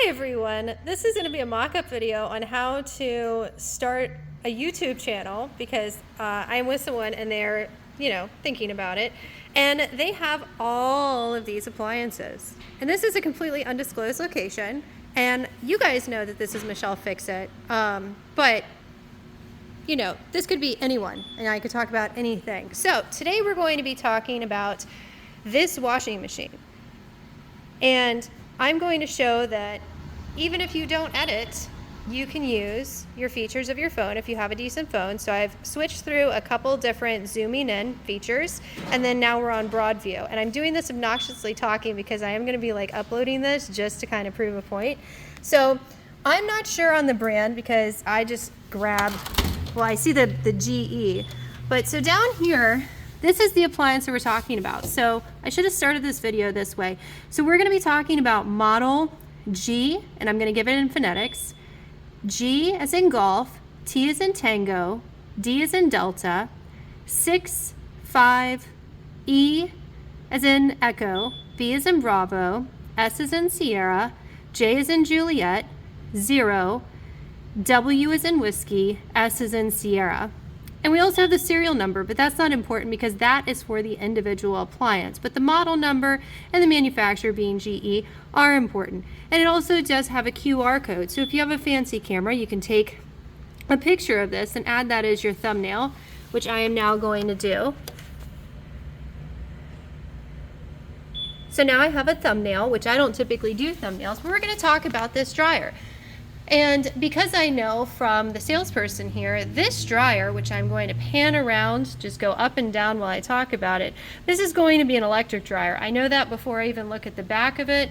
Hi everyone, this is going to be a mock-up video on how to start a YouTube channel because I'm with someone and they're, thinking about it, and they have all of these appliances. And this is a completely undisclosed location, and you guys know that this is Michelle Fix-It, but this could be anyone, and I could talk about anything. So today we're going to be talking about this washing machine. And I'm going to show that even if you don't edit, you can use your features of your phone if you have a decent phone. So I've switched through a couple different zooming in features, and then now we're on broad view. And I'm doing this obnoxiously talking because I am going to be uploading this just to kind of prove a point. So I'm not sure on the brand because I just grabbed, I see the GE. But so down here, this is the appliance that we're talking about. So I should have started this video this way. So we're going to be talking about model G, and I'm going to give it in phonetics. G as in golf, T as in tango, D as in delta, 6, 5, E as in echo, B as in bravo, S as in Sierra, J as in Juliet, 0, W as in whiskey, S as in Sierra. And we also have the serial number, but that's not important because that is for the individual appliance. But the model number and the manufacturer being GE are important. And it also does have a QR code. So if you have a fancy camera, you can take a picture of this and add that as your thumbnail, which I am now going to do. So now I have a thumbnail, which I don't typically do thumbnails, but we're going to talk about this dryer. And because I know from the salesperson here, this dryer, which I'm going to pan around, just go up and down while I talk about it, this is going to be an electric dryer. I know that before I even look at the back of it,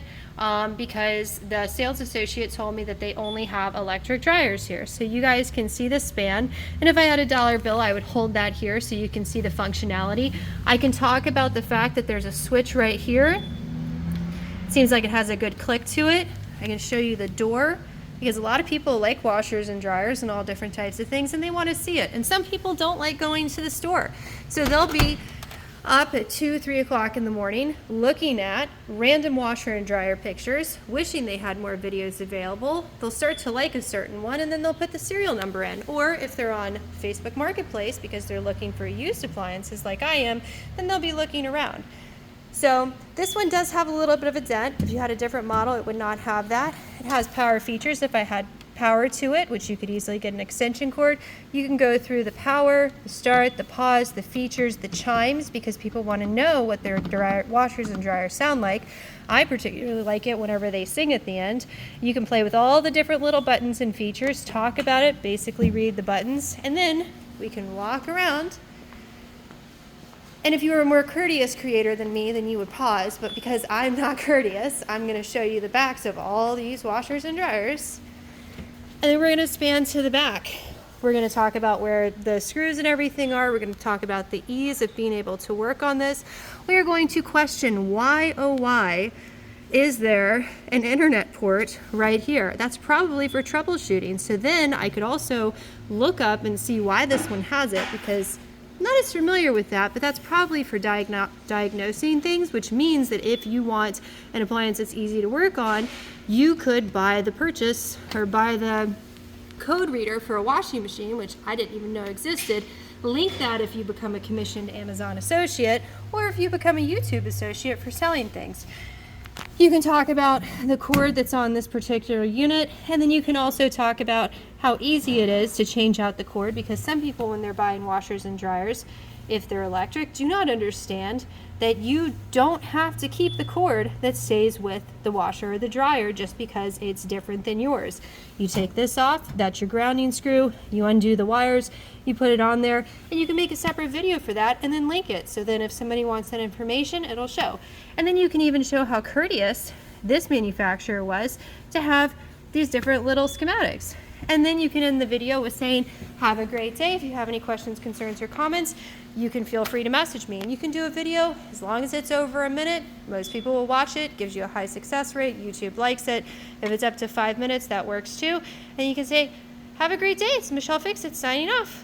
because the sales associate told me that they only have electric dryers here. So you guys can see the span, and if I had a dollar bill, I would hold that here so you can see the functionality. I can talk about the fact that there's a switch right here. Seems like it has a good click to it. I can show you the door, because a lot of people like washers and dryers and all different types of things, and they want to see it. And some people don't like going to the store. So they'll be up at 2, 3 o'clock in the morning looking at random washer and dryer pictures, wishing they had more videos available. They'll start to like a certain one, and then they'll put the serial number in. Or if they're on Facebook Marketplace because they're looking for used appliances like I am, then they'll be looking around. So this one does have a little bit of a dent. If you had a different model, it would not have that. It has power features. If I had power to it, which you could easily get an extension cord, you can go through the power, the start, the pause, the features, the chimes, because people want to know what their washers and dryers sound like. I particularly like it whenever they sing at the end. You can play with all the different little buttons and features, talk about it, basically read the buttons, and then we can walk around. And if you were a more courteous creator than me, then you would pause, but because I'm not courteous, I'm going to show you the backs of all these washers and dryers. And then we're going to span to the back. We're going to talk about where the screws and everything are. We're going to talk about the ease of being able to work on this. We are going to question why, oh why, is there an internet port right here? That's probably for troubleshooting. So then I could also look up and see why this one has it, because I'm not as familiar with that, but that's probably for diagnosing things, which means that if you want an appliance that's easy to work on, you could buy the purchase or buy the code reader for a washing machine, which I didn't even know existed. Link that if you become a commissioned Amazon associate or if you become a YouTube associate for selling things. You can talk about the cord that's on this particular unit, and then you can also talk about how easy it is to change out the cord, because some people, when they're buying washers and dryers, if they're electric, do not understand that you don't have to keep the cord that stays with the washer or the dryer just because it's different than yours. You take this off, that's your grounding screw, you undo the wires, you put it on there, and you can make a separate video for that and then link it. So then if somebody wants that information, it'll show. And then you can even show how courteous this manufacturer was to have these different little schematics. And then you can end the video with saying, have a great day. If you have any questions, concerns, or comments, you can feel free to message me. And you can do a video as long as it's over a minute. Most people will watch it, gives you a high success rate. YouTube likes it. If it's up to 5 minutes, that works too. And you can say, have a great day. It's Michelle Fix-It signing off.